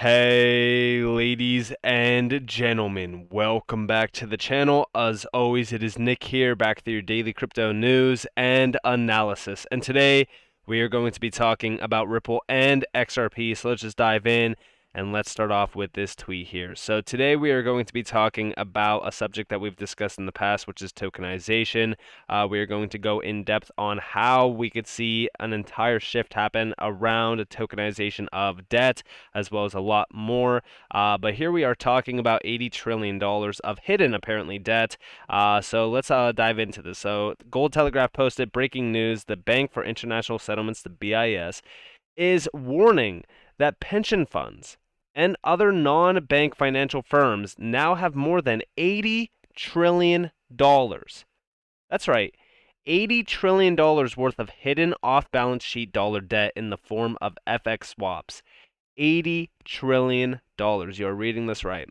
Hey ladies and gentlemen, welcome back to the channel. As always, it is Nick here, back with your daily crypto news and analysis. And today we are going to be talking about Ripple and XRP. So let's just dive in and let's start off with this tweet here. So today we are going to be talking about a subject that we've discussed in the past, which is tokenization. We are going to go in depth on how we could see an entire shift happen around tokenization of debt, as well as a lot more. But here we are talking about $80 trillion of hidden, apparently, debt. So let's dive into this. So Gold Telegraph posted breaking news. The Bank for International Settlements, the BIS, is warning that pension funds and other non-bank financial firms now have more than $80 trillion. That's right. $80 trillion worth of hidden off-balance sheet dollar debt in the form of FX swaps. $80 trillion. You're reading this right.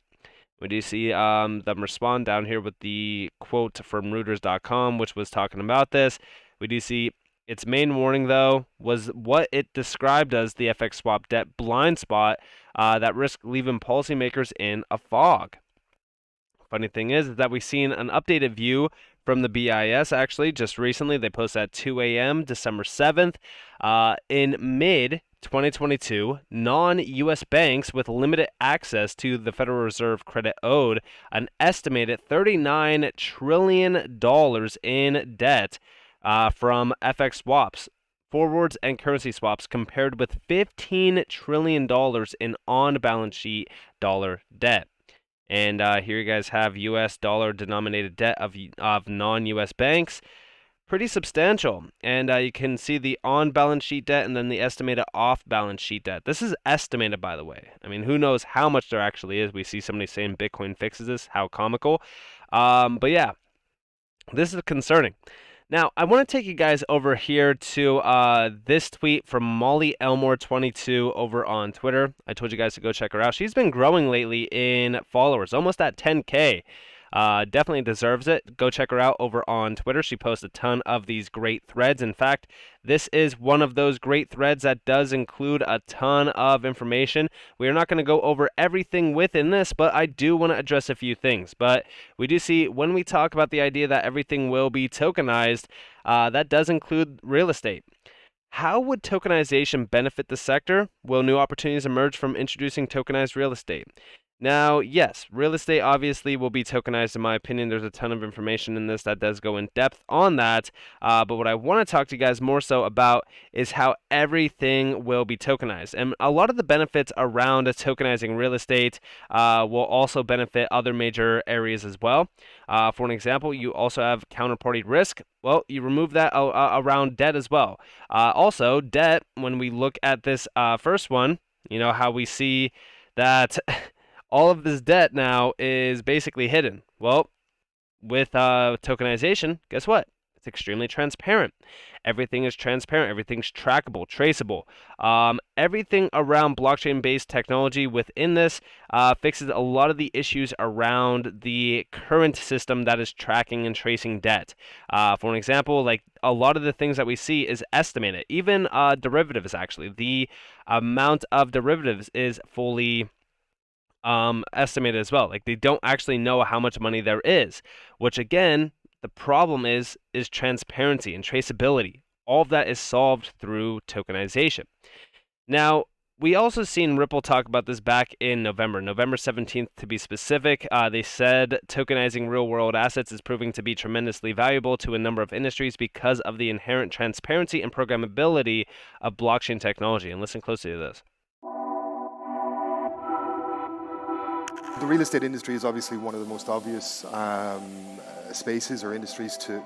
We do see them respond down here with the quote from Reuters.com, which was talking about this. We do see its main warning, though, was what it described as the FX swap debt blind spot that risked leaving policymakers in a fog. Funny thing is that we've seen an updated view from the BIS actually just recently. They posted at 2 a.m. December 7th. In mid 2022, non-U.S. banks with limited access to the Federal Reserve credit owed an estimated $39 trillion in debt from FX swaps, forwards, and currency swaps, compared with $15 trillion in on-balance sheet dollar debt. And here you guys have U.S. dollar denominated debt of non-U.S. banks. Pretty substantial. And you can see the on-balance sheet debt and then the estimated off-balance sheet debt. This is estimated, by the way. I mean, who knows how much there actually is. We see somebody saying Bitcoin fixes this. How comical. But yeah, this is concerning. Now, I want to take you guys over here to this tweet from Molly Elmore22 over on Twitter. I told you guys to go check her out. She's been growing lately in followers, almost at 10K. Definitely deserves it. Go check her out over on Twitter. She posts a ton of these great threads. In fact, this is one of those great threads that does include a ton of information. We are not going to go over everything within this, but I do want to address a few things. But we do see when we talk about the idea that everything will be tokenized, that does include real estate. How would tokenization benefit the sector? Will new opportunities emerge from introducing tokenized real estate? Now, yes, real estate obviously will be tokenized, in my opinion. There's a ton of information in this that does go in depth on that. But what I want to talk to you guys more so about is how everything will be tokenized. And a lot of the benefits around tokenizing real estate will also benefit other major areas as well. For an example, you also have counterparty risk. Well, you remove that around debt as well. Also, debt, when we look at this first one, you know, how we see that all of this debt now is basically hidden. Well, with tokenization, guess what? It's extremely transparent. Everything is transparent. Everything's trackable, traceable. Everything around blockchain-based technology within this fixes a lot of the issues around the current system that is tracking and tracing debt. For an example, like a lot of the things that we see is estimated. Even derivatives, actually. The amount of derivatives is fully estimated as well. Like they don't actually know how much money there is, which again, the problem is transparency and traceability. All of that is solved through tokenization. Now, we also seen Ripple talk about this back in November 17th to be specific. They said tokenizing real-world assets is proving to be tremendously valuable to a number of industries because of the inherent transparency and programmability of blockchain technology. And listen closely to this. The real estate industry is obviously one of the most obvious spaces or industries to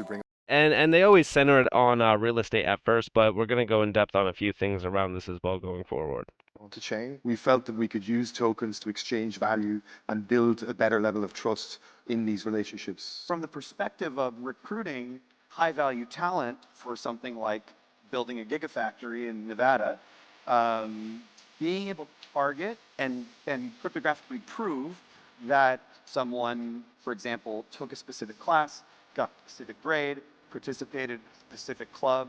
bring. And they always center it on real estate at first, but we're going to go in depth on a few things around this as well going forward. Onto chain, we felt that we could use tokens to exchange value and build a better level of trust in these relationships. From the perspective of recruiting high-value talent for something like building a gigafactory in Nevada, being able to target and cryptographically prove that someone, for example, took a specific class, got a specific grade, participated in a specific club,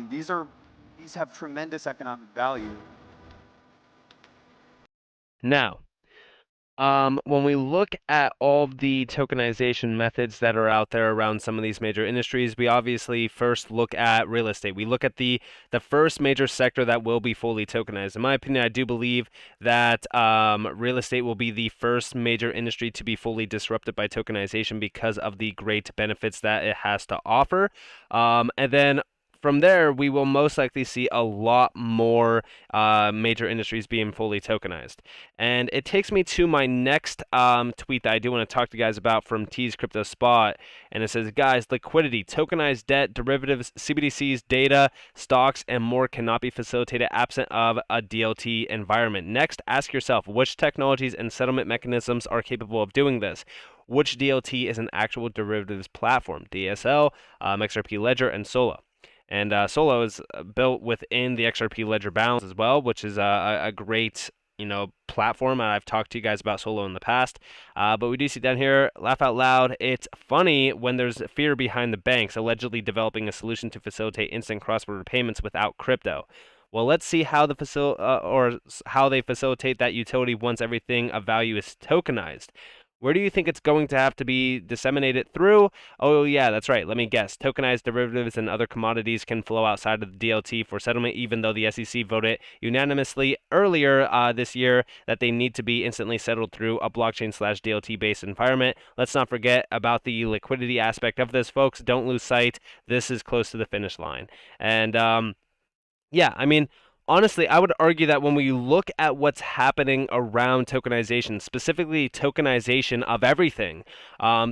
these have tremendous economic value. Now, when we look at all of the tokenization methods that are out there around some of these major industries, we obviously first look at real estate. We look at the first major sector that will be fully tokenized. In my opinion, I do believe that real estate will be the first major industry to be fully disrupted by tokenization because of the great benefits that it has to offer. And then from there, we will most likely see a lot more major industries being fully tokenized. And it takes me to my next tweet that I do want to talk to you guys about from T's Crypto Spot. And it says, guys, liquidity, tokenized debt, derivatives, CBDCs, data, stocks, and more cannot be facilitated absent of a DLT environment. Next, ask yourself, which technologies and settlement mechanisms are capable of doing this? Which DLT is an actual derivatives platform? DSL, XRP Ledger, and Solo. And Solo is built within the XRP Ledger balance as well, which is a great platform. I've talked to you guys about Solo in the past, but we do see down here, laugh out loud. It's funny when there's fear behind the banks allegedly developing a solution to facilitate instant cross-border payments without crypto. Well, let's see how how they facilitate that utility once everything of value is tokenized. Where do you think it's going to have to be disseminated through? Oh, yeah, that's right. Let me guess. Tokenized derivatives and other commodities can flow outside of the DLT for settlement, even though the SEC voted unanimously earlier this year that they need to be instantly settled through a blockchain/DLT based environment. Let's not forget about the liquidity aspect of this, folks. Don't lose sight. This is close to the finish line. And yeah, I mean, honestly, I would argue that when we look at what's happening around tokenization, specifically tokenization of everything,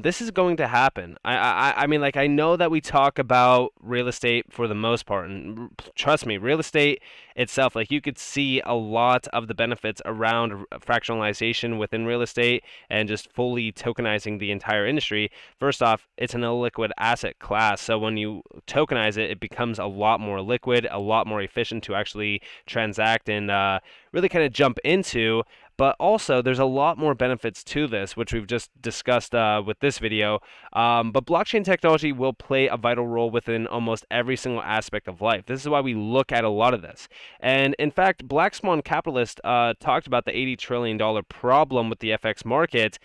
this is going to happen. I mean, like, I know that we talk about real estate for the most part, and trust me, real estate itself, like, you could see a lot of the benefits around fractionalization within real estate and just fully tokenizing the entire industry. First off, it's an illiquid asset class, so when you tokenize it, it becomes a lot more liquid, a lot more efficient to actually transact and really kind of jump into. But also, there's a lot more benefits to this, which we've just discussed with this video. But blockchain technology will play a vital role within almost every single aspect of life. This is why we look at a lot of this. And in fact, Black Swan Capitalist talked about the $80 trillion problem with the FX market.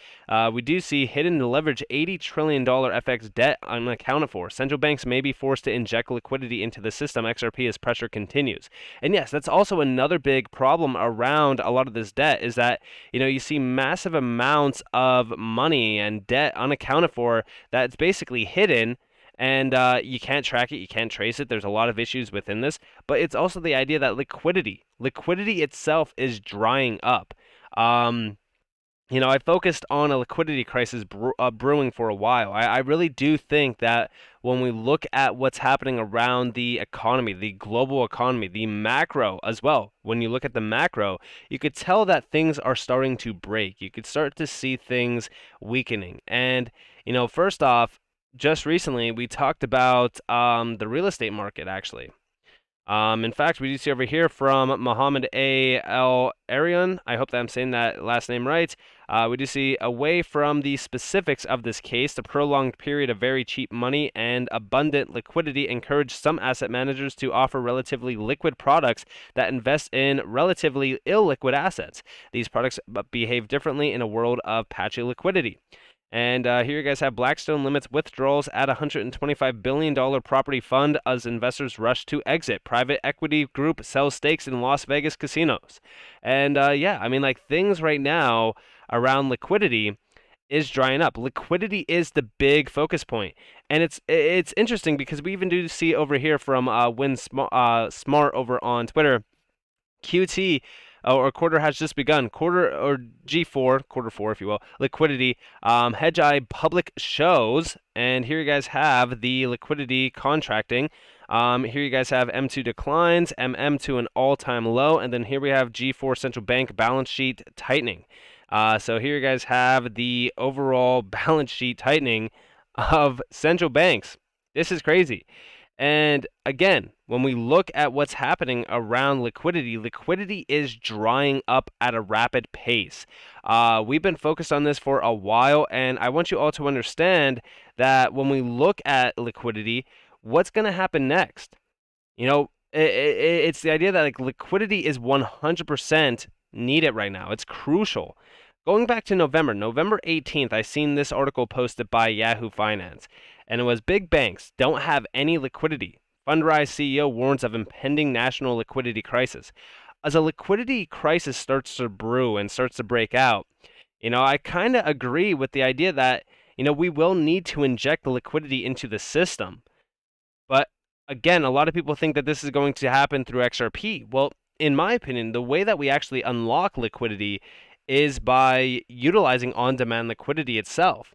We do see hidden leverage $80 trillion FX debt unaccounted for. Central banks may be forced to inject liquidity into the system, XRP, as pressure continues. And yes, that's also another big problem around a lot of this debt is that, you see massive amounts of money and debt unaccounted for that's basically hidden, and you can't track it, you can't trace it. There's a lot of issues within this, but it's also the idea that liquidity itself is drying up. I focused on a liquidity crisis brewing for a while. I really do think that when we look at what's happening around the economy, the global economy, the macro as well, when you look at the macro, you could tell that things are starting to break. You could start to see things weakening. And, first off, just recently we talked about the real estate market, actually. In fact, we do see over here from Mohammed A. Al Arian, I hope that I'm saying that last name right. We do see, away from the specifics of this case, the prolonged period of very cheap money and abundant liquidity encouraged some asset managers to offer relatively liquid products that invest in relatively illiquid assets. These products behave differently in a world of patchy liquidity. And here you guys have Blackstone limits withdrawals at $125 billion property fund as investors rush to exit. Private equity group sells stakes in Las Vegas casinos. And yeah, I mean, like, things right now around liquidity is drying up. Liquidity is the big focus point. And it's interesting because we even do see over here from Smart over on Twitter, QT or quarter has just begun. Quarter or G4, quarter four, if you will, liquidity. Hedge Eye public shows, and here you guys have the liquidity contracting. Here you guys have M2 declines, MM to an all-time low, and then here we have G4 central bank balance sheet tightening. So here you guys have the overall balance sheet tightening of central banks. This is crazy. And again, when we look at what's happening around liquidity, liquidity is drying up at a rapid pace. We've been focused on this for a while, and I want you all to understand that when we look at liquidity, what's going to happen next? It's the idea that, like, liquidity is 100% need it right now. It's crucial. Going back to November 18th, I seen this article posted by Yahoo Finance, and it was big banks don't have any liquidity. Fundrise CEO warns of impending national liquidity crisis. As a liquidity crisis starts to brew and starts to break out, I kind of agree with the idea that, we will need to inject the liquidity into the system. But again, a lot of people think that this is going to happen through XRP. Well, in my opinion, the way that we actually unlock liquidity is by utilizing on-demand liquidity itself.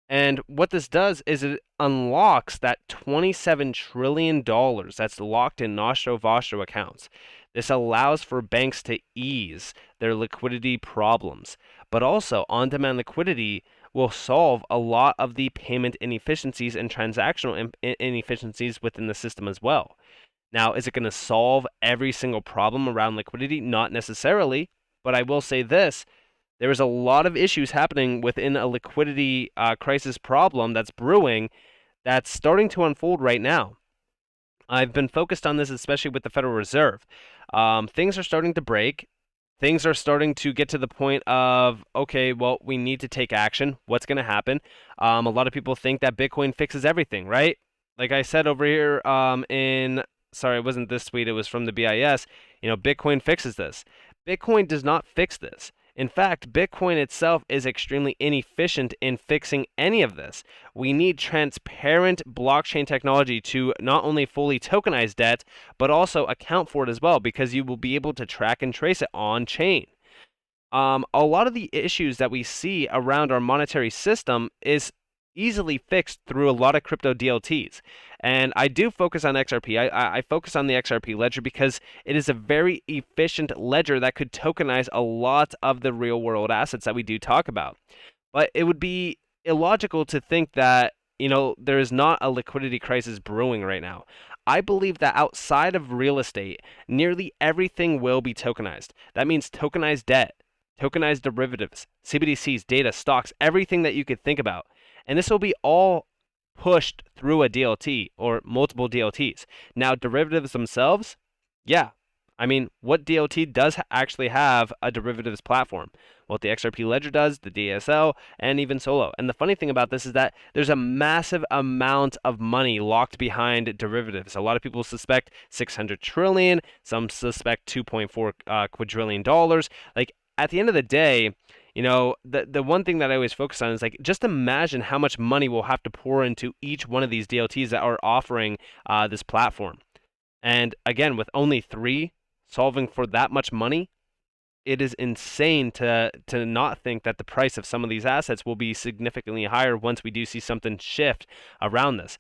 And what this does is it unlocks that $27 trillion that's locked in Nostro Vostro accounts. This allows for banks to ease their liquidity problems. But also, on-demand liquidity will solve a lot of the payment inefficiencies and transactional inefficiencies within the system as well. Now, is it going to solve every single problem around liquidity? Not necessarily, but I will say this. There is a lot of issues happening within a liquidity crisis problem that's brewing that's starting to unfold right now. I've been focused on this, especially with the Federal Reserve. Things are starting to break. Things are starting to get to the point of, okay, well, we need to take action. What's going to happen? A lot of people think that Bitcoin fixes everything, right? Like I said over here sorry, it wasn't this tweet, it was from the BIS, Bitcoin fixes this. Bitcoin does not fix this. In fact, Bitcoin itself is extremely inefficient in fixing any of this. We need transparent blockchain technology to not only fully tokenize debt, but also account for it as well, because you will be able to track and trace it on chain. A lot of the issues that we see around our monetary system is easily fixed through a lot of crypto DLTs. And I do focus on XRP. I focus on the XRP ledger because it is a very efficient ledger that could tokenize a lot of the real world assets that we do talk about. But it would be illogical to think that, there is not a liquidity crisis brewing right now. I believe that outside of real estate, nearly everything will be tokenized. That means tokenized debt, tokenized derivatives, CBDCs, data, stocks, everything that you could think about. And this will be all pushed through a DLT or multiple DLTs. Now, derivatives themselves, yeah. I mean, what DLT does actually have a derivatives platform? Well, the XRP Ledger does, the DSL, and even Solo. And the funny thing about this is that there's a massive amount of money locked behind derivatives. A lot of people suspect 600 trillion, some suspect 2.4 quadrillion dollars. Like, at the end of the day, the one thing that I always focus on is like, just imagine how much money we'll have to pour into each one of these DLTs that are offering this platform. And again, with only 3 solving for that much money, it is insane to not think that the price of some of these assets will be significantly higher once we do see something shift around this.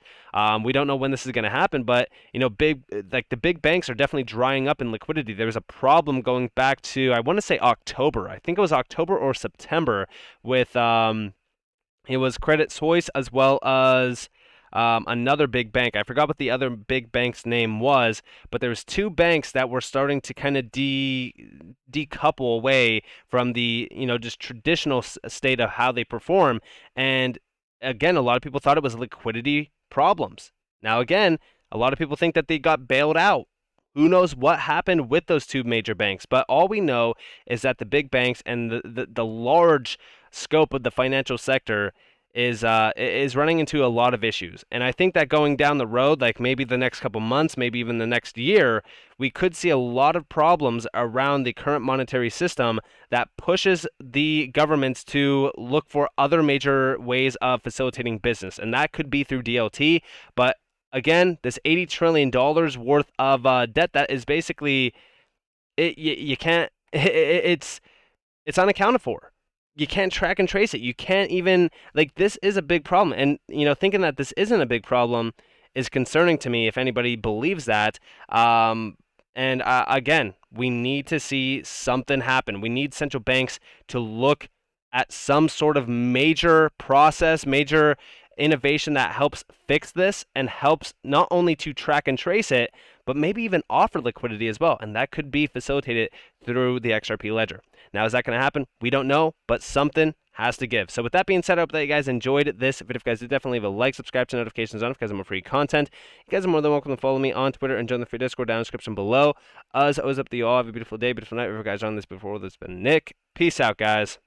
We don't know when this is going to happen, but the big banks are definitely drying up in liquidity. There was a problem going back to, I want to say October. I think it was October or September with it was Credit Suisse as well as another big bank. I forgot what the other big bank's name was, but there was 2 banks that were starting to kind of decouple away from the just traditional state of how they perform. And again, a lot of people thought it was liquidity problems. Now again, a lot of people think that they got bailed out. Who knows what happened with those 2 major banks? But all we know is that the big banks and the large scope of the financial sector is running into a lot of issues. And I think that going down the road, like maybe the next couple months, maybe even the next year, we could see a lot of problems around the current monetary system that pushes the governments to look for other major ways of facilitating business. And that could be through DLT. But again, this $80 trillion worth of debt that is basically, you can't, it's unaccounted for. You can't track and trace it. You can't even, this is a big problem. And, thinking that this isn't a big problem is concerning to me if anybody believes that. Again, we need to see something happen. We need central banks to look at some sort of major process, major innovation that helps fix this and helps not only to track and trace it, but maybe even offer liquidity as well. And that could be facilitated through the XRP ledger. Now, is that going to happen? We don't know, but something has to give. So with that being said, I hope that you guys enjoyed this video. If you guys did, definitely leave a like, subscribe to notifications on if you guys want more free content. You guys are more than welcome to follow me on Twitter and join the free Discord down in the description below. As always, up to you all. Have a beautiful day, beautiful night. Wherever you guys are on this before, this has been Nick. Peace out, guys.